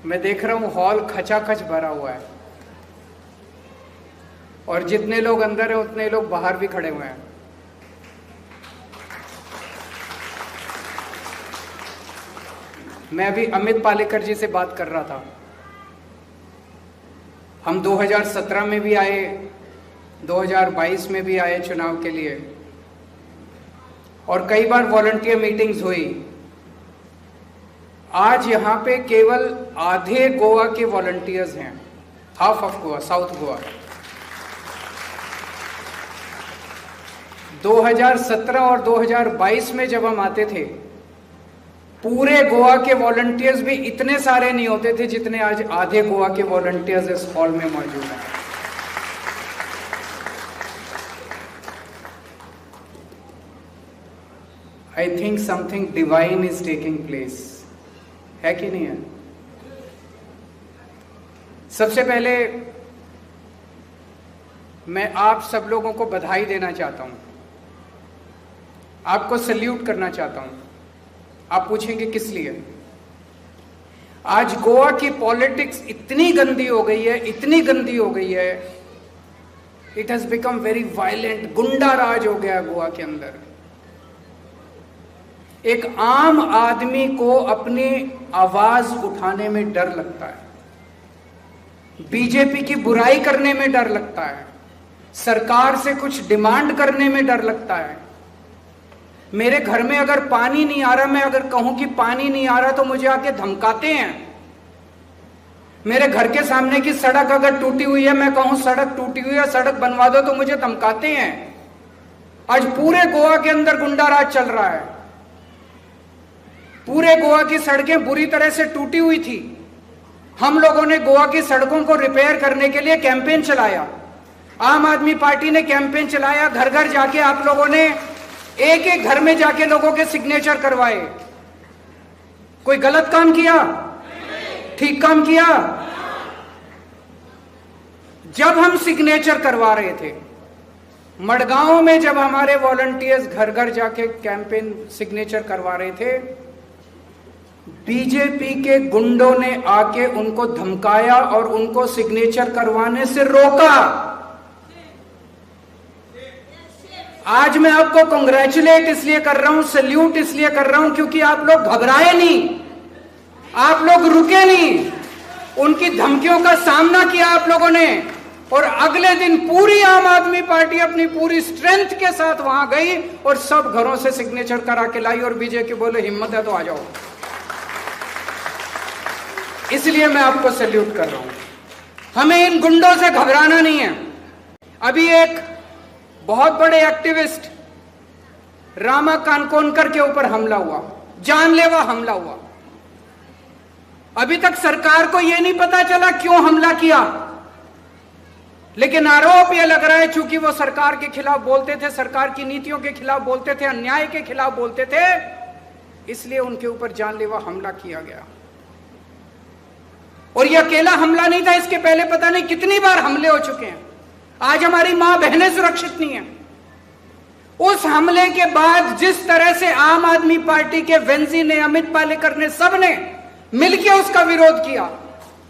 मैं देख रहा हूं हॉल खचाखच भरा हुआ है और जितने लोग अंदर हैं उतने लोग बाहर भी खड़े हुए हैं। मैं अभी अमित पालेकर जी से बात कर रहा था। हम 2017 में भी आए, 2022 में भी आए चुनाव के लिए और कई बार वॉलंटियर मीटिंग्स हुई। आज यहां पे केवल आधे गोवा के वॉलंटियर्स हैं, half of Goa, south Goa. 2017 और 2022 में जब हम आते थे, पूरे गोवा के वॉलंटियर्स भी इतने सारे नहीं होते थे जितने आज आधे गोवा के वॉलंटियर्स इस हॉल में मौजूद हैं। I think something divine is taking place, है कि नहीं है? सबसे पहले मैं आप सब लोगों को बधाई देना चाहता हूं, आपको सल्यूट करना चाहता हूं। आप पूछेंगे किस लिए? आज गोवा की पॉलिटिक्स इतनी गंदी हो गई है, इतनी गंदी हो गई है, it has become very violent. गुंडा राज हो गया गोवा के अंदर। एक आम आदमी को अपनी आवाज उठाने में डर लगता है, बीजेपी की बुराई करने में डर लगता है, सरकार से कुछ डिमांड करने में डर लगता है। मेरे घर में अगर पानी नहीं आ रहा, मैं अगर कहूं कि पानी नहीं आ रहा तो मुझे आके धमकाते हैं। मेरे घर के सामने की सड़क अगर टूटी हुई है, मैं कहूं सड़क टूटी हुई है, सड़क बनवा दो, तो मुझे धमकाते हैं। आज पूरे गोवा के अंदर गुंडा राज चल रहा है। पूरे गोवा की सड़कें बुरी तरह से टूटी हुई थी। हम लोगों ने गोवा की सड़कों को रिपेयर करने के लिए कैंपेन चलाया। आम आदमी पार्टी ने कैंपेन चलाया। घर घर जाके आप लोगों ने एक एक घर में जाके लोगों के सिग्नेचर करवाए। कोई गलत काम किया? ठीक काम किया? जब हम सिग्नेचर करवा रहे थे मडगांव में, जब हमारे वॉलंटियर्स घर घर जाके कैंपेन सिग्नेचर करवा रहे थे, बीजेपी के गुंडों ने आके उनको धमकाया और उनको सिग्नेचर करवाने से रोका। आज मैं आपको कांग्रेचुलेट इसलिए कर रहा हूं, सैल्यूट इसलिए कर रहा हूं, क्योंकि आप लोग घबराए नहीं, आप लोग रुके नहीं, उनकी धमकियों का सामना किया आप लोगों ने। और अगले दिन पूरी आम आदमी पार्टी अपनी पूरी स्ट्रेंथ के साथ वहां गई और सब घरों से सिग्नेचर करा के लाई और बीजेपी बोले हिम्मत है तो आ जाओ। इसलिए मैं आपको सैल्यूट कर रहा हूं। हमें इन गुंडों से घबराना नहीं है। अभी एक बहुत बड़े एक्टिविस्ट रामा कानकोनकर के ऊपर हमला हुआ, जानलेवा हमला हुआ। अभी तक सरकार को यह नहीं पता चला क्यों हमला किया, लेकिन आरोप यह लग रहा है चूंकि वो सरकार के खिलाफ बोलते थे, सरकार की नीतियों के खिलाफ बोलते थे, अन्याय के खिलाफ बोलते थे, इसलिए उनके ऊपर जानलेवा हमला किया गया। और यह अकेला हमला नहीं था, इसके पहले पता नहीं कितनी बार हमले हो चुके हैं। आज हमारी मां बहनें सुरक्षित नहीं है। उस हमले के बाद जिस तरह से आम आदमी पार्टी के वेंजी ने, अमित पालेकर ने, सब ने मिलकर उसका विरोध किया।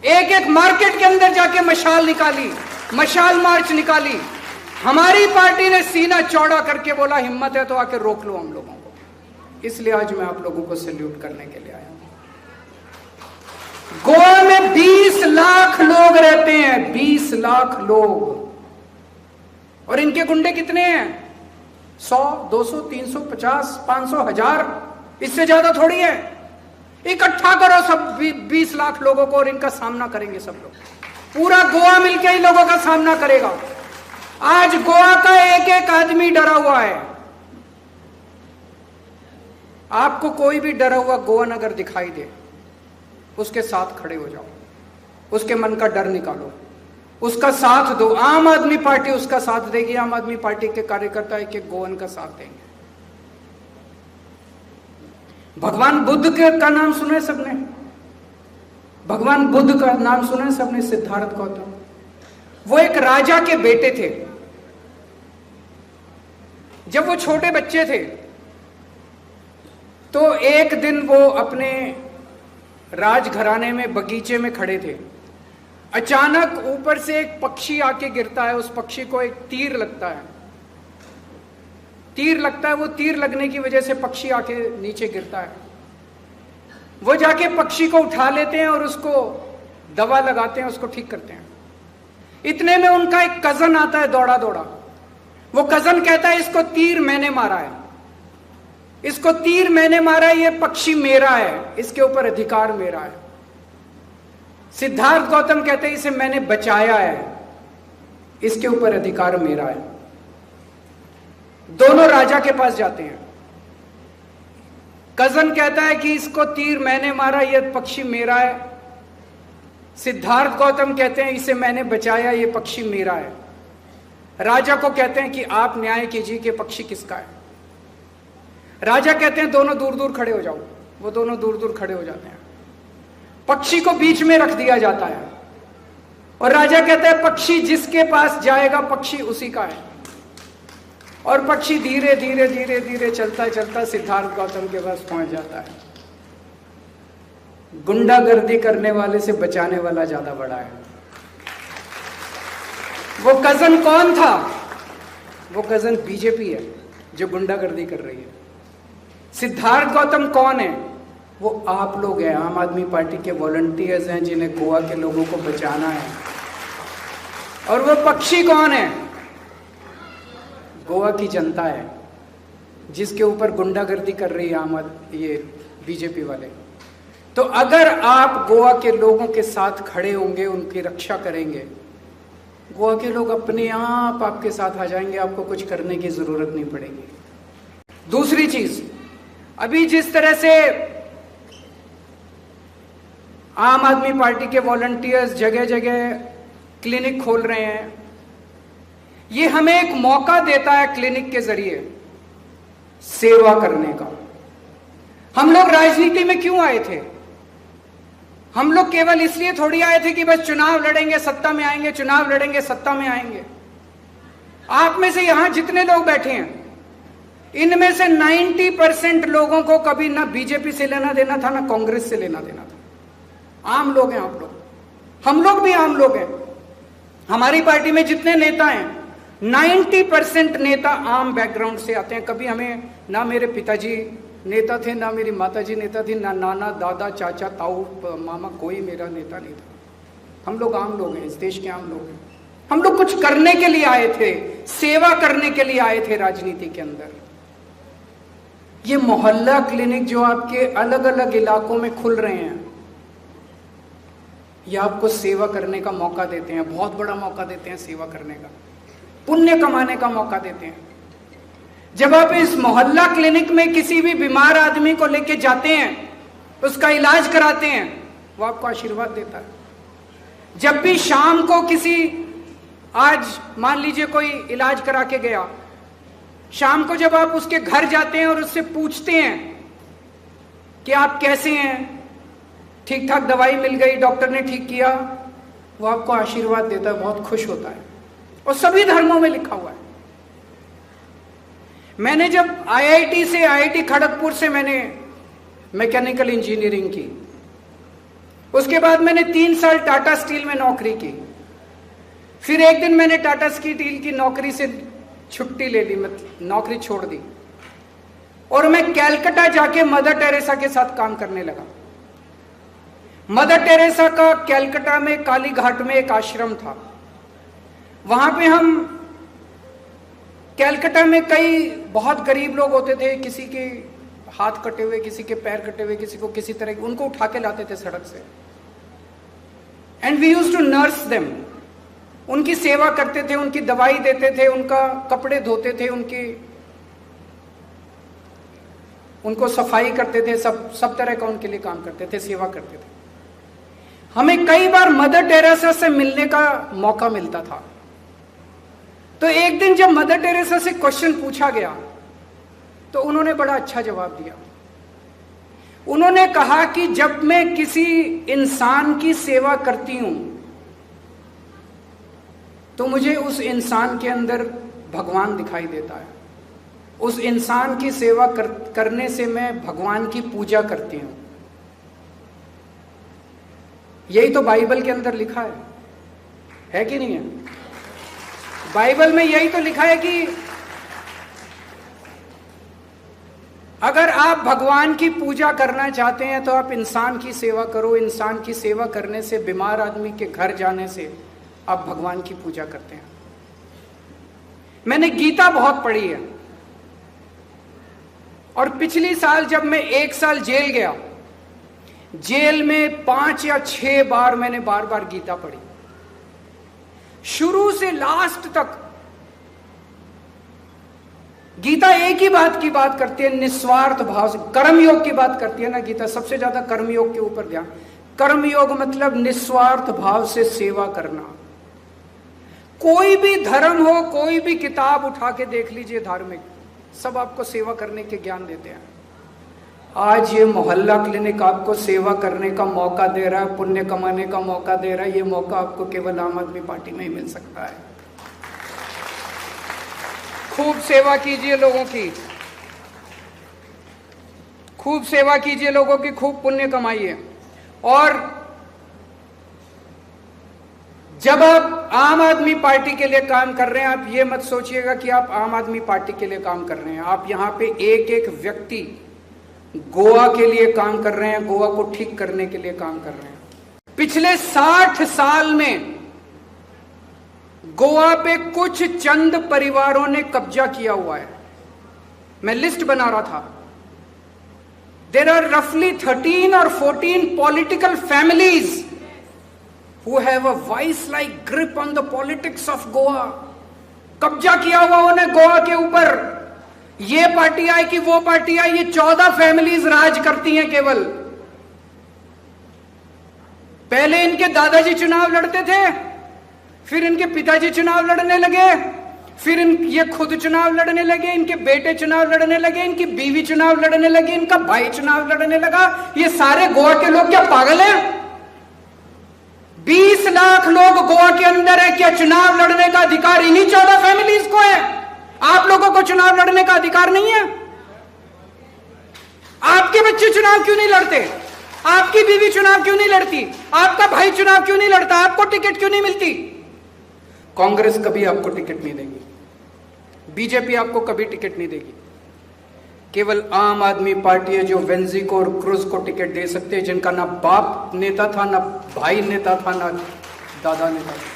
एक एक मार्केट के अंदर जाके मशाल निकाली, मशाल मार्च निकाली। हमारी पार्टी ने सीना चौड़ा करके बोला हिम्मत है तो आके रोक लो हम लोगों को। इसलिए आज मैं आप लोगों को सैल्यूट करने के लिए आया हूं। गोवा में 20 लाख लोग रहते हैं, 20 लाख लोग, और इनके गुंडे कितने हैं? 100, 200, 300, 50, 500, 1000, इससे ज्यादा थोड़ी है। इकट्ठा करो सब 20 लाख लोगों को और इनका सामना करेंगे सब लोग। पूरा गोवा मिलकर ही लोगों का सामना करेगा। आज गोवा का एक एक आदमी डरा हुआ है। आपको कोई भी डरा हुआ गोवन अगर दिखाई दे, उसके साथ खड़े हो जाओ, उसके मन का डर निकालो, उसका साथ दो। आम आदमी पार्टी उसका साथ देगी, आम आदमी पार्टी के कार्यकर्ता एक एक गोवन का साथ देंगे। भगवान बुद्ध का नाम सुना है सबने? भगवान बुद्ध का नाम सुना है सबने? सिद्धार्थ गौतम, वो एक राजा के बेटे थे। जब वो छोटे बच्चे थे तो एक दिन वो अपने राजघराने में बगीचे में खड़े थे। अचानक ऊपर से एक पक्षी आके गिरता है, उस पक्षी को एक तीर लगता है। तीर लगता है, वो तीर लगने की वजह से पक्षी आके नीचे गिरता है। वो जाके पक्षी को उठा लेते हैं और उसको दवा लगाते हैं, उसको ठीक करते हैं। इतने में उनका एक कजन आता है दौड़ा दौड़ा। वो कजन कहता है इसको तीर मैंने मारा है, इसको तीर मैंने मारा है, ये पक्षी मेरा है, इसके ऊपर अधिकार मेरा है। सिद्धार्थ गौतम कहते हैं इसे मैंने बचाया है, इसके ऊपर अधिकार मेरा है। दोनों राजा के पास जाते हैं। कजन कहता है कि इसको तीर मैंने मारा, यह पक्षी मेरा है। सिद्धार्थ गौतम कहते हैं इसे मैंने बचाया, यह पक्षी मेरा है। राजा को कहते हैं कि आप न्याय कीजिए कि पक्षी किसका है। राजा कहते हैं दोनों दूर दूर खड़े हो जाओ। वो दोनों दूर दूर खड़े हो जाते हैं। पक्षी को बीच में रख दिया जाता है और राजा कहता है पक्षी जिसके पास जाएगा पक्षी उसी का है। और पक्षी धीरे धीरे धीरे धीरे चलता चलता सिद्धार्थ गौतम के पास पहुंच जाता है। गुंडागर्दी करने वाले से बचाने वाला ज्यादा बड़ा है। वो कजन कौन था? वो कजन बीजेपी है जो गुंडागर्दी कर रही है। सिद्धार्थ गौतम कौन है? वो आप लोग हैं, आम आदमी पार्टी के वॉलंटियर्स हैं जिन्हें गोवा के लोगों को बचाना है। और वो पक्षी कौन है? गोवा की जनता है जिसके ऊपर गुंडागर्दी कर रही है ये बीजेपी वाले। तो अगर आप गोवा के लोगों के साथ खड़े होंगे, उनकी रक्षा करेंगे, गोवा के लोग अपने आप आपके साथ आ जाएंगे, आपको कुछ करने की जरूरत नहीं पड़ेगी। दूसरी चीज, अभी जिस तरह से आम आदमी पार्टी के वॉलंटियर्स जगह जगह क्लिनिक खोल रहे हैं, ये हमें एक मौका देता है क्लिनिक के जरिए सेवा करने का। हम लोग राजनीति में क्यों आए थे? हम लोग केवल इसलिए थोड़ी आए थे कि बस चुनाव लड़ेंगे, सत्ता में आएंगे, चुनाव लड़ेंगे, सत्ता में आएंगे। आप में से यहां जितने लोग बैठे हैं, इनमें से 90% लोगों को कभी ना बीजेपी से लेना देना था, ना कांग्रेस से लेना देना था। आम लोग हैं आप लोग, हम लोग भी आम लोग हैं। हमारी पार्टी में जितने नेता हैं, 90% नेता आम बैकग्राउंड से आते हैं। कभी हमें ना मेरे पिताजी नेता थे, ना मेरी माताजी नेता थी, ना नाना दादा चाचा ताऊ मामा, कोई मेरा नेता नहीं था। हम लोग आम लोग हैं, इस देश के आम लोग हैं। हम लोग कुछ करने के लिए आए थे, सेवा करने के लिए आए थे राजनीति के अंदर। ये मोहल्ला क्लिनिक जो आपके अलग अलग इलाकों में खुल रहे हैं, ये आपको सेवा करने का मौका देते हैं, बहुत बड़ा मौका देते हैं सेवा करने का, पुण्य कमाने का मौका देते हैं। जब आप इस मोहल्ला क्लिनिक में किसी भी बीमार आदमी को लेके जाते हैं, उसका इलाज कराते हैं, वो आपको आशीर्वाद देता है। जब भी शाम को किसी, आज मान लीजिए कोई इलाज करा के गया, शाम को जब आप उसके घर जाते हैं और उससे पूछते हैं कि आप कैसे हैं, ठीक ठाक दवाई मिल गई, डॉक्टर ने ठीक किया, वो आपको आशीर्वाद देता है, बहुत खुश होता है। और सभी धर्मों में लिखा हुआ है। मैंने जब आईआईटी खड़गपुर से मैंने मैकेनिकल इंजीनियरिंग की, उसके बाद मैंने 3 साल टाटा स्टील में नौकरी की। फिर एक दिन मैंने टाटा स्टील की नौकरी से छुट्टी ले ली, नौकरी छोड़ दी और मैं कैलकाटा जाके मदर टेरेसा के साथ काम करने लगा। मदर टेरेसा का कैलकाटा में काली घाट में एक आश्रम था। वहां पे हम, कैलकाटा में कई बहुत गरीब लोग होते थे, किसी के हाथ कटे हुए, किसी के पैर कटे हुए, किसी को किसी तरह, उनको उठा के लाते थे सड़क से। And we used to nurse them, उनकी सेवा करते थे, उनकी दवाई देते थे, उनका कपड़े धोते थे, उनको सफाई करते थे, सब तरह का उनके लिए काम करते थे, सेवा करते थे। हमें कई बार मदर टेरेसा से मिलने का मौका मिलता था। तो एक दिन जब मदर टेरेसा से क्वेश्चन पूछा गया तो उन्होंने बड़ा अच्छा जवाब दिया। उन्होंने कहा कि जब मैं किसी इंसान की सेवा करती हूं तो मुझे उस इंसान के अंदर भगवान दिखाई देता है। उस इंसान की सेवा करने से मैं भगवान की पूजा करती हूं। यही तो बाइबल के अंदर लिखा है कि नहीं है? बाइबल में यही तो लिखा है कि अगर आप भगवान की पूजा करना चाहते हैं तो आप इंसान की सेवा करो। इंसान की सेवा करने से, बीमार आदमी के घर जाने से आप भगवान की पूजा करते हैं। मैंने गीता बहुत पढ़ी है और पिछली साल जब मैं 1 साल जेल गया, जेल में 5 या 6 बार मैंने बार बार गीता पढ़ी, शुरू से लास्ट तक। गीता एक ही बात की बात करती है, निस्वार्थ भाव से। कर्मयोग की बात करती है ना गीता, सबसे ज्यादा कर्मयोग के ऊपर ध्यान। कर्मयोग मतलब निस्वार्थ भाव से सेवा करना। कोई भी धर्म हो, कोई भी किताब उठा के देख लीजिए धार्मिक, सब आपको सेवा करने के ज्ञान देते हैं। आज ये मोहल्ला क्लिनिक आपको सेवा करने का मौका दे रहा है, पुण्य कमाने का मौका दे रहा है। ये मौका आपको केवल आम आदमी पार्टी में ही मिल सकता है। खूब सेवा कीजिए लोगों की, खूब सेवा कीजिए लोगों की, खूब पुण्य कमाइए। और जब आप आम आदमी पार्टी के लिए काम कर रहे हैं, आप ये मत सोचिएगा कि आप आम आदमी पार्टी के लिए काम कर रहे हैं। आप यहां पे एक एक व्यक्ति गोवा के लिए काम कर रहे हैं, गोवा को ठीक करने के लिए काम कर रहे हैं। पिछले 60 साल में गोवा पे कुछ चंद परिवारों ने कब्जा किया हुआ है। मैं लिस्ट बना रहा था। देयर आर रफली 13 or 14 political families who have a vice-like grip on the politics of Goa। कब्जा किया हुआ उन्हें गोवा के ऊपर। ये पार्टी आई कि वो पार्टी आई, ये 14 फैमिलीज राज करती हैं केवल। पहले इनके दादाजी चुनाव लड़ते थे, फिर इनके पिताजी चुनाव लड़ने लगे, फिर ये खुद चुनाव लड़ने लगे, इनके बेटे चुनाव लड़ने लगे, इनकी बीवी चुनाव लड़ने लगी, इनका भाई चुनाव लड़ने लगा। ये सारे गोवा के लोग क्या पागल हैं? 20 लाख लोग गोवा के अंदर है, क्या चुनाव लड़ने का अधिकार इन्हीं 14 फैमिलीज को है? आप लोगों को चुनाव लड़ने का अधिकार नहीं है? आपके बच्चे चुनाव क्यों नहीं लड़ते? आपकी बीवी चुनाव क्यों नहीं लड़ती? आपका भाई चुनाव क्यों नहीं लड़ता? आपको टिकट क्यों नहीं मिलती? कांग्रेस कभी आपको टिकट नहीं देगी, बीजेपी आपको कभी टिकट नहीं देगी। केवल आम आदमी पार्टी है जो वेंजी को और क्रूज को टिकट दे सकते हैं, जिनका ना बाप नेता था, ना भाई नेता था, ना दादा नेता था।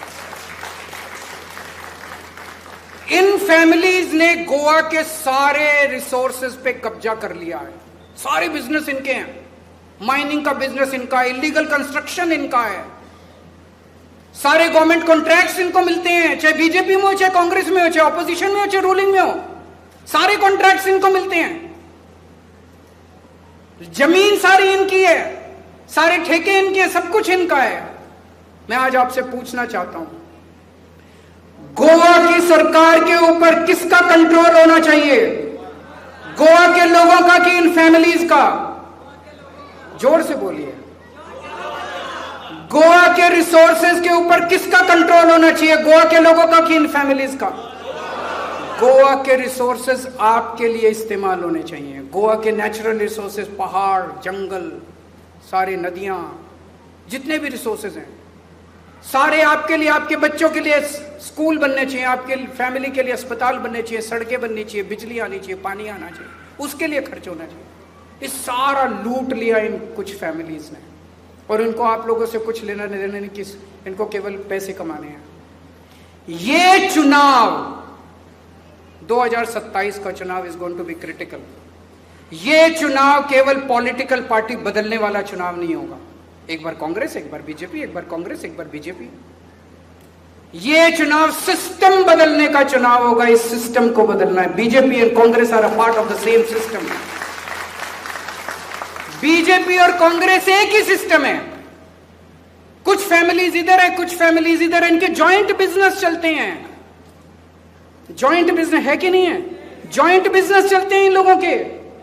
इन फैमिलीज ने गोवा के सारे रिसोर्सेज पे कब्जा कर लिया है। सारे बिजनेस इनके हैं, माइनिंग का बिजनेस इनका है, इलीगल कंस्ट्रक्शन इनका है, सारे गवर्नमेंट कॉन्ट्रैक्ट्स इनको मिलते हैं, चाहे बीजेपी में हो, चाहे कांग्रेस में हो, चाहे ऑपोजिशन में हो, चाहे रूलिंग में हो, सारे कॉन्ट्रैक्ट्स इनको मिलते हैं। जमीन सारी इनकी है, सारे ठेके इनके हैं, सब कुछ इनका है। मैं आज आपसे पूछना चाहता हूं, गोवा की सरकार के ऊपर किसका कंट्रोल होना चाहिए? गोवा के लोगों का कि इन फैमिलीज का? जोर से बोलिए। गोवा के रिसोर्सेज के ऊपर किसका कंट्रोल होना चाहिए? गोवा के लोगों का कि इन फैमिलीज का? गोवा के रिसोर्सेज आपके लिए इस्तेमाल होने चाहिए। गोवा के नेचुरल रिसोर्सेज, पहाड़, जंगल, सारे नदियां, जितने भी रिसोर्सेज हैं, सारे आपके लिए, आपके बच्चों के लिए स्कूल बनने चाहिए, आपके फैमिली के लिए अस्पताल बनने चाहिए, सड़कें बननी चाहिए, बिजली आनी चाहिए, पानी आना चाहिए, उसके लिए खर्च होना चाहिए। इस सारा लूट लिया इन कुछ फैमिलीज ने, और इनको आप लोगों से कुछ लेना देना नहीं, किस इनको केवल पैसे कमाने हैं। ये चुनाव 2027 का चुनाव is going to be critical. ये चुनाव केवल पॉलिटिकल पार्टी बदलने वाला चुनाव नहीं होगा। एक बार कांग्रेस, एक बार बीजेपी, एक बार कांग्रेस, एक बार बीजेपी। ये चुनाव सिस्टम बदलने का चुनाव होगा। इस सिस्टम को बदलना है। बीजेपी और Congress are a part of the same system. BJP और कांग्रेस एक ही सिस्टम है। कुछ फैमिलीज इधर है, कुछ फैमिलीज इधर है, इनके जॉइंट बिजनेस चलते हैं। जॉइंट बिजनेस है कि नहीं है? जॉइंट बिजनेस चलते हैं इन लोगों के।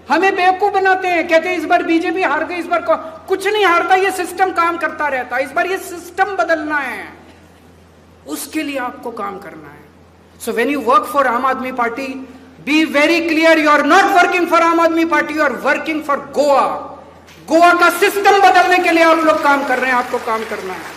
हमें बेवकूफ बनाते हैं, कहते हैं इस बार बीजेपी हार गई, इस बार कुछ नहीं हारता, ये सिस्टम काम करता रहता है। इस बार ये सिस्टम बदलना है, उसके लिए आपको काम करना है। So when you work for Aam Aadmi Party, be very clear, you are not working for Aam Aadmi Party, you are working for Goa. Goa का सिस्टम बदलने के लिए आप लोग काम कर रहे हैं, आपको काम करना है।